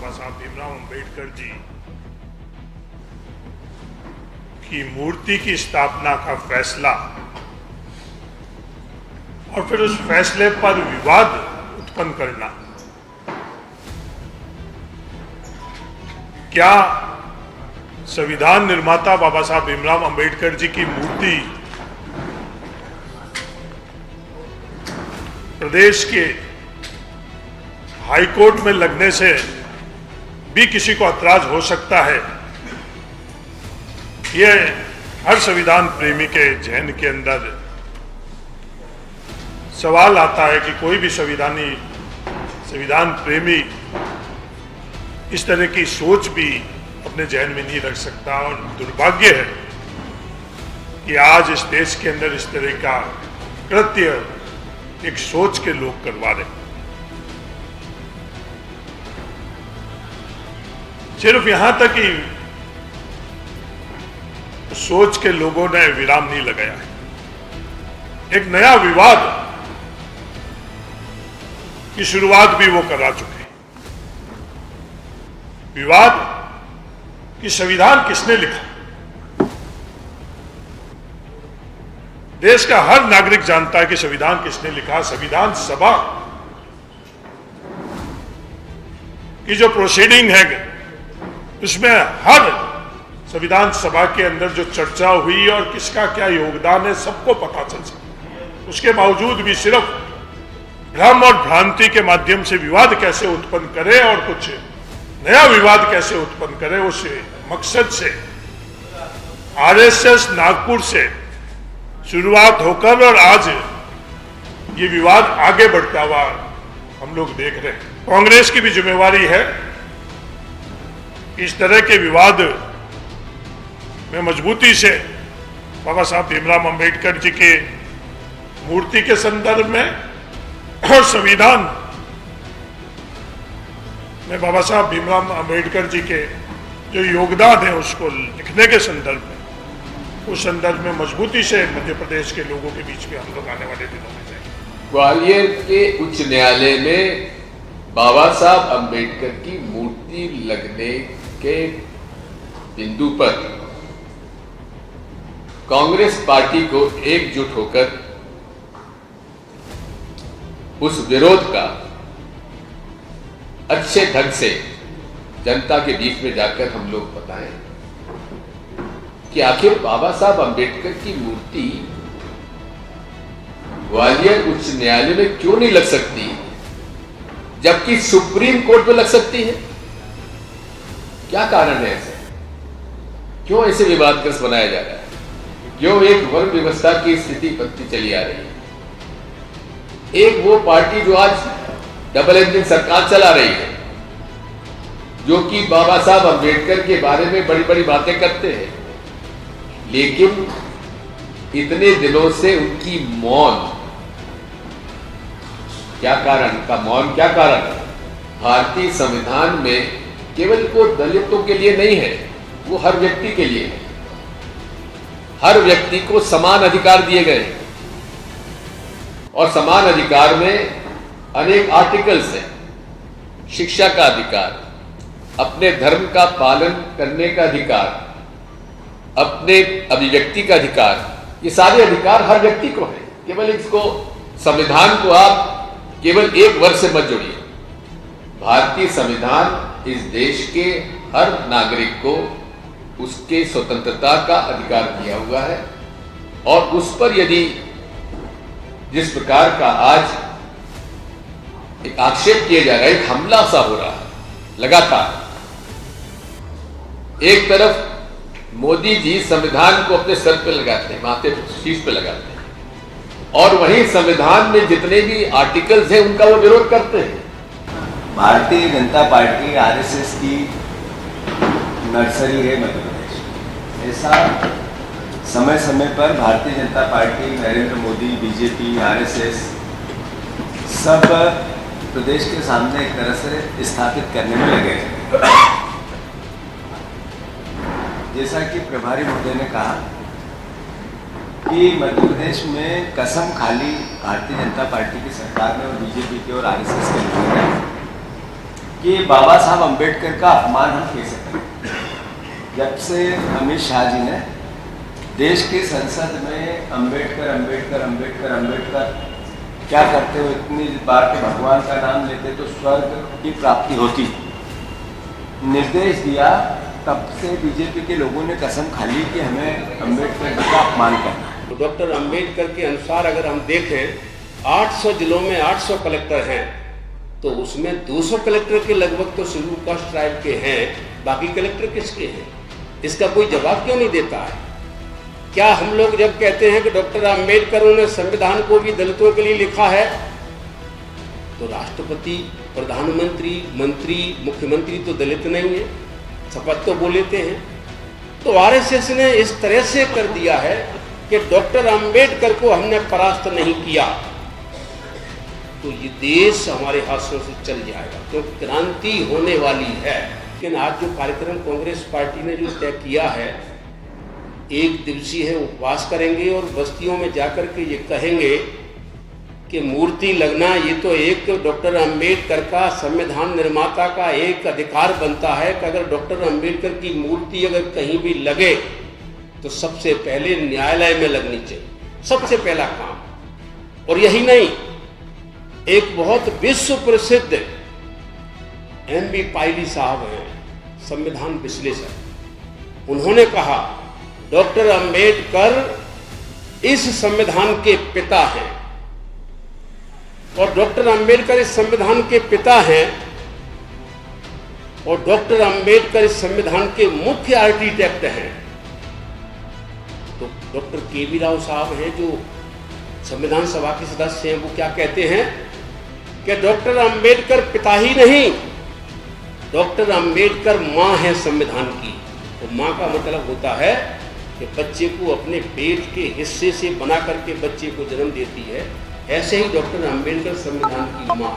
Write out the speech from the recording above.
बाबा साहब भीमराव अंबेडकर जी की मूर्ति की स्थापना का फैसला और फिर उस फैसले पर विवाद उत्पन्न करना, क्या संविधान निर्माता बाबा साहब भीमराव अंबेडकर जी की मूर्ति प्रदेश के हाईकोर्ट में लगने से भी किसी को ऐतराज हो सकता है? यह हर संविधान प्रेमी के जहन के अंदर सवाल आता है कि कोई भी संविधान प्रेमी इस तरह की सोच भी अपने जहन में नहीं रख सकता। और दुर्भाग्य है कि आज इस देश के अंदर इस तरह का कृत्य एक सोच के लोग करवा रहे। सिर्फ यहां तक ही सोच के लोगों ने विराम नहीं लगाया है, एक नया विवाद की शुरुआत भी वो करा चुके हैं। विवाद कि संविधान किसने लिखा। देश का हर नागरिक जानता है कि संविधान किसने लिखा। संविधान सभा की जो प्रोसीडिंग है उसमें हर संविधान सभा के अंदर जो चर्चा हुई और किसका क्या योगदान है सबको पता चल सकता। उसके बावजूद भी सिर्फ भ्रम और भ्रांति के माध्यम से विवाद कैसे उत्पन्न करे और कुछ नया विवाद कैसे उत्पन्न करे, उस मकसद से आरएसएस नागपुर से शुरुआत होकर और आज ये विवाद आगे बढ़ता हुआ हम लोग देख रहे हैं। कांग्रेस की भी जिम्मेवारी है इस तरह के विवाद में मजबूती से बाबा साहब भीमराव अंबेडकर जी के मूर्ति के संदर्भ में और संविधान में बाबा साहब भीमराव अंबेडकर जी के जो योगदान है उसको लिखने के संदर्भ में, उस संदर्भ में मजबूती से मध्य प्रदेश के लोगों के बीच में हम लोग आने वाले दिनों में जाएंगे। ग्वालियर के उच्च न्यायालय में बाबा साहब अंबेडकर की मूर्ति लगने के बिंदु पर कांग्रेस पार्टी को एकजुट होकर उस विरोध का अच्छे ढंग से जनता के बीच में जाकर हम लोग बताएं कि आखिर बाबा साहब अंबेडकर की मूर्ति ग्वालियर उच्च न्यायालय में क्यों नहीं लग सकती, जबकि सुप्रीम कोर्ट में लग सकती है। क्या कारण है ऐसे? क्यों ऐसे विवादग्रस्त बनाया जा रहा है? क्यों एक वर्ण व्यवस्था की स्थिति बनती चली आ रही है? एक वो पार्टी जो आज डबल इंजन सरकार चला रही है, जो कि बाबा साहब अंबेडकर के बारे में बड़ी बड़ी बातें करते हैं, लेकिन इतने दिनों से उनकी मौन, क्या कारण का मौन, क्या कारण? भारतीय संविधान में केवल वो दलितों के लिए नहीं है, वो हर व्यक्ति के लिए है। हर व्यक्ति को समान अधिकार दिए गए और समान अधिकार में अनेक आर्टिकल्स हैं। शिक्षा का अधिकार, अपने धर्म का पालन करने का अधिकार, अपने अभिव्यक्ति का अधिकार, ये सारे अधिकार हर व्यक्ति को है। केवल इसको, संविधान को आप केवल एक वर्ष से मत जोड़िए। भारतीय संविधान इस देश के हर नागरिक को उसके स्वतंत्रता का अधिकार दिया हुआ है और उस पर यदि जिस प्रकार का आज एक आक्षेप किया जा रहा है, एक हमला सा हो रहा है लगातार। एक तरफ मोदी जी संविधान को अपने सर पे लगाते हैं, माथे पे, शीश पे लगाते हैं, और वहीं संविधान में जितने भी आर्टिकल्स हैं उनका वो विरोध करते हैं। भारतीय जनता पार्टी आरएसएस की नर्सरी है मध्य प्रदेश। ऐसा समय समय पर Bharatiya Janata party, Narendra Modi, BJP, RSS सब प्रदेश के सामने एक तरह से स्थापित करने में लगे हैं। जैसा कि प्रभारी महोदय ने कहा कि मध्य प्रदेश में कसम खाली भारतीय जनता पार्टी की सरकार में और बीजेपी के और आरएसएस के लोगों ने कि बाबा साहब अम्बेडकर का अपमान हम कैसे करें। जब से अमित शाह जी ने देश की संसद में अम्बेडकर अम्बेडकर अम्बेडकर अम्बेडकर क्या करते हो, इतनी बार के भगवान का नाम लेते तो स्वर्ग की प्राप्ति होती, निर्देश दिया, तब से बीजेपी के लोगों ने कसम खा ली कि हमें अम्बेडकर जी का अपमान करना है। तो डॉक्टर अम्बेडकर के अनुसार अगर हम देखें 800 जिलों में 800 कलेक्टर हैं, तो उसमें 200 कलेक्टर के लगभग तो शेड्यूल कास्ट ट्राइब के हैं, बाकी कलेक्टर किसके हैं? इसका कोई जवाब क्यों नहीं देता है? क्या हम लोग जब कहते हैं कि डॉक्टर अम्बेडकर ने संविधान को भी दलितों के लिए लिखा है, तो राष्ट्रपति, प्रधानमंत्री, मंत्री, मुख्यमंत्री तो दलित नहीं है, शपथ तो बोल लेते हैं। तो आरएसएस ने इस तरह से कर दिया है कि डॉक्टर अम्बेडकर को हमने परास्त नहीं किया तो ये देश हमारे हाथों से चल जाएगा, तो क्रांति होने वाली है। लेकिन आज जो कार्यक्रम कांग्रेस पार्टी ने जो तय किया है, 1 दिवसीय है, उपवास करेंगे और बस्तियों में जाकर के ये कहेंगे कि मूर्ति लगना ये तो एक डॉक्टर अम्बेडकर का, संविधान निर्माता का एक अधिकार बनता है कि अगर डॉक्टर अम्बेडकर की मूर्ति अगर कहीं भी लगे तो सबसे पहले न्यायालय में लगनी चाहिए, सबसे पहला काम। और यही नहीं, एक बहुत विश्व प्रसिद्ध एम.बी. पायली साहब हैं, संविधान विश्लेषक, उन्होंने कहा डॉक्टर अम्बेडकर इस संविधान के पिता हैं, और डॉक्टर अम्बेडकर इस संविधान के पिता हैं, और डॉक्टर अम्बेडकर इस संविधान के मुख्य आर्किटेक्ट हैं। तो डॉक्टर के.वी. राव साहब हैं जो संविधान सभा के सदस्य हैं, वो क्या कहते हैं कि डॉक्टर अम्बेडकर पिता ही नहीं, डॉक्टर अम्बेडकर मां है संविधान की। तो मां का मतलब होता है कि बच्चे को अपने पेट के हिस्से से बना करके बच्चे को जन्म देती है, ऐसे ही डॉक्टर अम्बेडकर संविधान की मां।